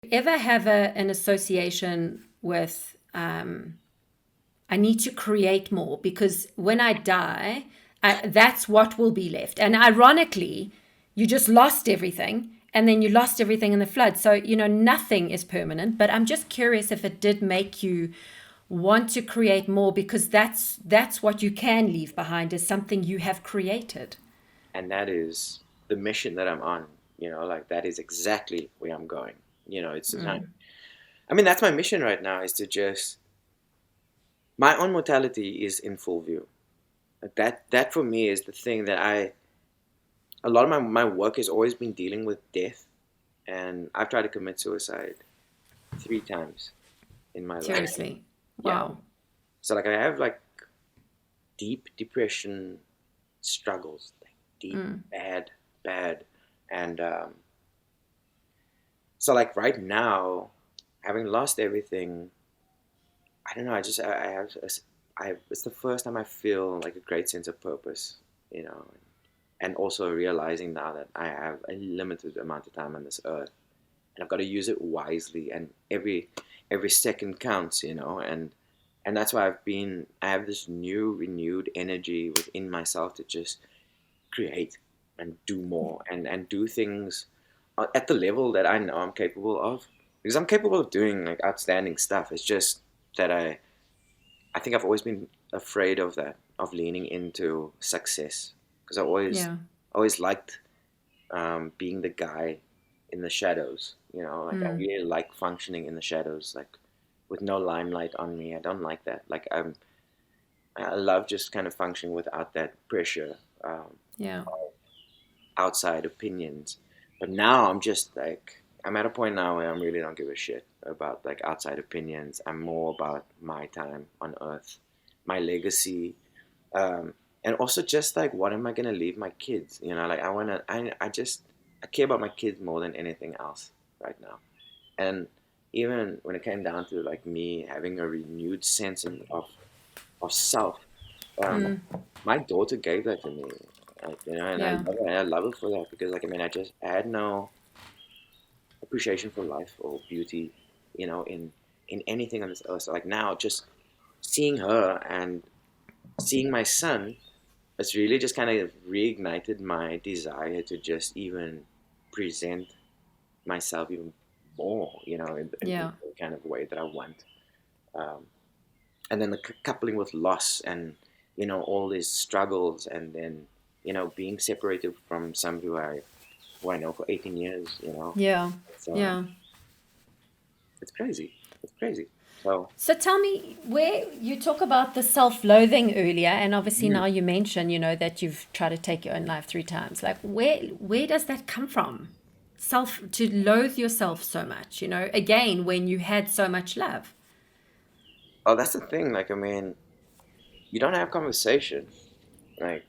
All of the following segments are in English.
Ever have an association with I need to create more because when I die, that's what will be left. And ironically, you just lost everything and then you lost everything in the flood. So, nothing is permanent. But I'm just curious if it did make you want to create more because that's what you can leave behind is something you have created. And that is the mission that I'm on. Like that is exactly where I'm going. It's the time. I mean, that's my mission right now is to just my own mortality is in full view. Like that for me is the thing that a lot of my work has always been dealing with death, and I've tried to commit suicide 3 times in my life. Seriously. Yeah. Wow. So like I have like deep depression struggles, like deep, bad, bad. And so like right now, having lost everything, I don't know. I have it's the first time I feel like a great sense of purpose, you know, and also realizing now that I have a limited amount of time on this earth, and I've got to use it wisely, and every second counts, and that's why I have this new renewed energy within myself to just create and do more and do things at the level that I know I'm capable of, because I'm capable of doing like outstanding stuff. It's just that I think I've always been afraid of that, of leaning into success, because Yeah. always liked being the guy in the shadows. Like I really like functioning in the shadows, like with no limelight on me. I don't like that. Like I love just kind of functioning without that pressure, Yeah. outside opinions. But now I'm just like I'm at a point now where I really don't give a shit about like outside opinions. I'm more about my time on Earth, my legacy, and also just like what am I gonna leave my kids? Like I care about my kids more than anything else right now. And even when it came down to like me having a renewed sense of self, um, my daughter gave that to me, and Yeah. I love her for that, because like I mean I had no appreciation for life or beauty, in anything on this earth. So like now just seeing her and seeing my son, it's really just kind of reignited my desire to just even present myself even more, in Yeah. the kind of way that I want. Um, and then the coupling with loss and, all these struggles, and then, being separated from some who I know for 18 years, Yeah. it's, Yeah. it's crazy. It's crazy. So, So tell me, where you talk about the self-loathing earlier, and obviously mm, now you mention, that you've tried to take your own life 3 times. Like, where does that come from? Self to loathe yourself so much, again, when you had so much love. oh, that's the thing. Like, I mean, you don't have conversation, like,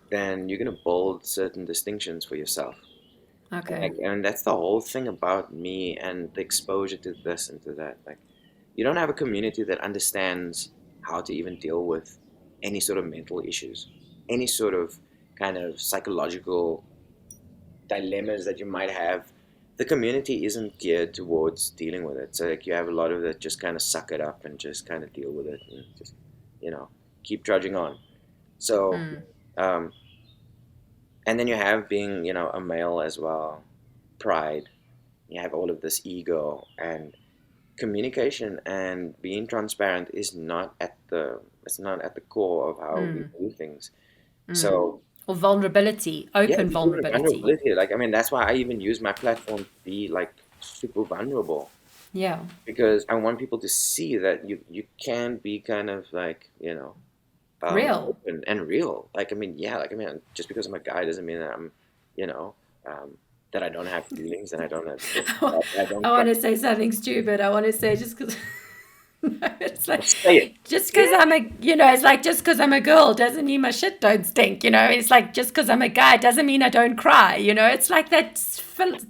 then you're gonna build certain distinctions for yourself. Okay. And that's the whole thing about me and the exposure to this and to that. Like, you don't have a community that understands how to even deal with any sort of mental issues, any sort of kind of psychological dilemmas that you might have. The community isn't geared towards dealing with it. So like you have a lot of that just kind of suck it up and just kind of deal with it and just, you know, keep trudging on. So, um, and then you have being, a male as well, pride. You have all of this ego, and communication and being transparent is not at the it's not at the core of how we do things. So Or vulnerability, yeah, open just even vulnerability. vulnerability. Like I mean, that's why I even use my platform to be like super vulnerable, Yeah. because I want people to see that you can be kind of like Real. open and real. Like I mean, yeah, like I mean, just because I'm a guy doesn't mean that I'm you know um, that I don't have feelings and I don't have I don't I cry. want to say something stupid. I want to say just because it's like Say it. just because I'm a it's like just because I'm a girl doesn't mean my shit don't stink. It's like just because I'm a guy doesn't mean I don't cry. It's like that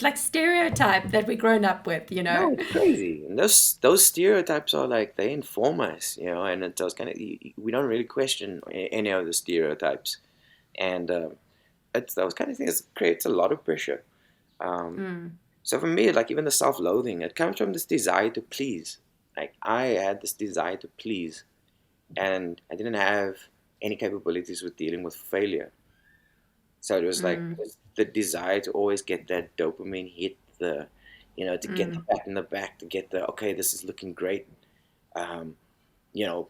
like stereotype that we're grown up with. No, it's crazy. And those stereotypes are like they inform us, and it's those kind of we don't really question any of the stereotypes, and it's those kind of things that creates a lot of pressure. Um, So for me, like even the self-loathing, it comes from this desire to please. Like I had this desire to please, and I didn't have any capabilities with dealing with failure. So it was like the desire to always get that dopamine hit, to get the pat in the back, to get the, okay, this is looking great. Um, you know,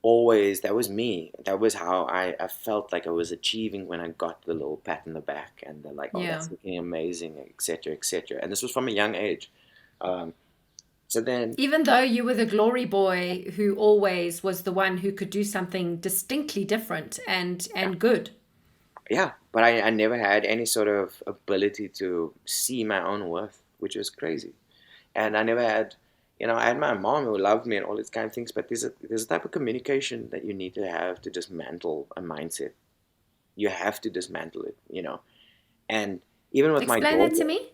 always, that was me. That was how I felt like I was achieving when I got the little pat in the back and the like, oh, Yeah. that's looking amazing, etc., etc. And this was from a young age. Um, so then, Even though you were the glory boy who always was the one who could do something distinctly different yeah, and good. yeah, but I never had any sort of ability to see my own worth, which was crazy. And I never had, I had my mom who loved me and all these kind of things, but there's a type of communication that you need to have to dismantle a mindset. You have to dismantle it. And even with my Explain that to daughter, me.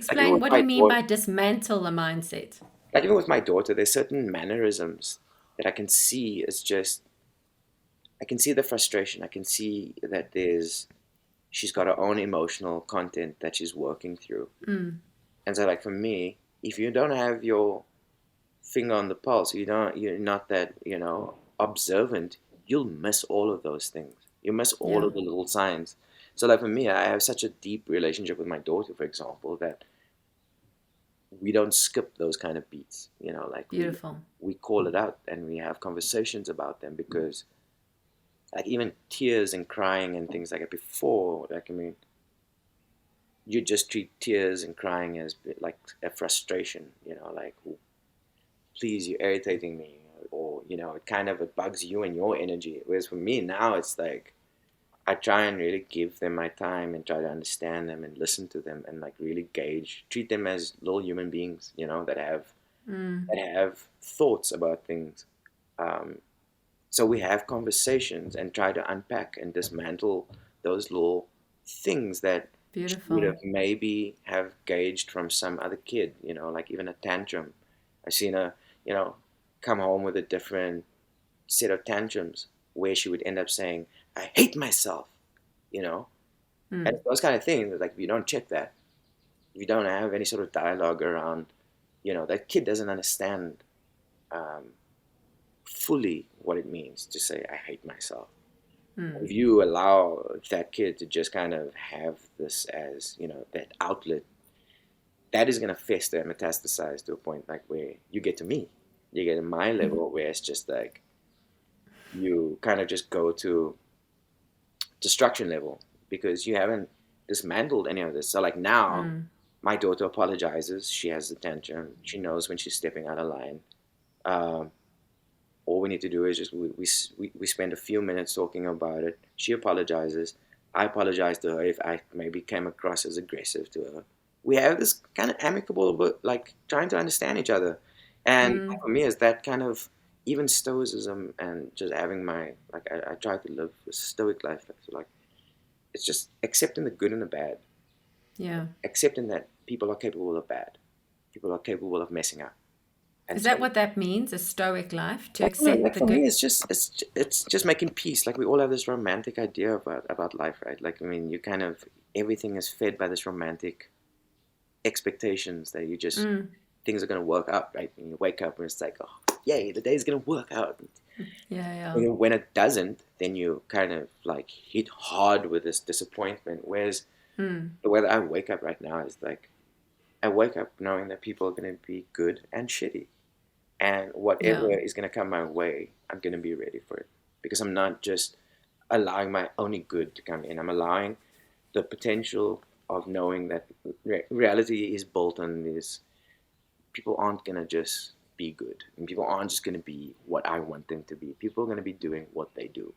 like even Explain, with what do my you mean daughter, by dismantle a mindset? like even with my daughter, there's certain mannerisms that I can see as just, I can see the frustration. I can see that she's got her own emotional content that she's working through. And so like for me, if you don't have your finger on the pulse, you're not that, observant, you'll miss all of those things. You miss all Yeah, of the little signs. So like for me, I have such a deep relationship with my daughter, for example, that we don't skip those kind of beats. Like beautiful. we call it out and we have conversations about them, because like even tears and crying and things like that before, like I mean, you just treat tears and crying as like a frustration, like, "Oh, please, you're irritating me," or it bugs you and your energy. Whereas for me now, it's like I try and really give them my time and try to understand them and listen to them and like really treat them as little human beings, that have thoughts about things. Um, so we have conversations and try to unpack and dismantle those little things that she would Beautiful. have maybe have gauged from some other kid, like even a tantrum. I seen her, you know, come home with a different set of tantrums where she would end up saying, "I hate myself," you know, and those kind of things. Like if you don't check that, if you don't have any sort of dialogue around, that kid doesn't understand um, fully what it means to say, "I hate myself." If you allow that kid to just kind of have this as, that outlet, that is going to fester and metastasize to a point like where you get to me, you get to my level where it's just like you kind of just go to destruction level because you haven't dismantled any of this. So like now, my daughter apologizes. She has the tantrum. She knows when she's stepping out of line. Um, all we need to do is just we spend a few minutes talking about it. She apologizes. I apologize to her if I maybe came across as aggressive to her. We have this kind of amicable, but like trying to understand each other. And for me, is that kind of even stoicism and just having my like I try to live a stoic life. So like it's just accepting the good and the bad, Yeah. accepting that people are capable of bad, people are capable of messing up, and Is so that what that means, a stoic life? To like, no, accept like the for me, good? it's just making peace. Like we all have this romantic idea about life, right? Like I mean, you kind of everything is fed by this romantic expectations that you just things are gonna work out, right? And you wake up and it's like, oh, yay, the day's gonna work out. Yeah, yeah. And when it doesn't, then you kind of like hit hard with this disappointment. Whereas the way that I wake up right now is like I wake up knowing that people are gonna be good and shitty. And Yeah. whatever is going to come my way, I'm going to be ready for it because I'm not just allowing my only good to come in. I'm allowing the potential of knowing that reality is built on this. People aren't going to just be good, and people aren't just going to be what I want them to be. People are going to be doing what they do.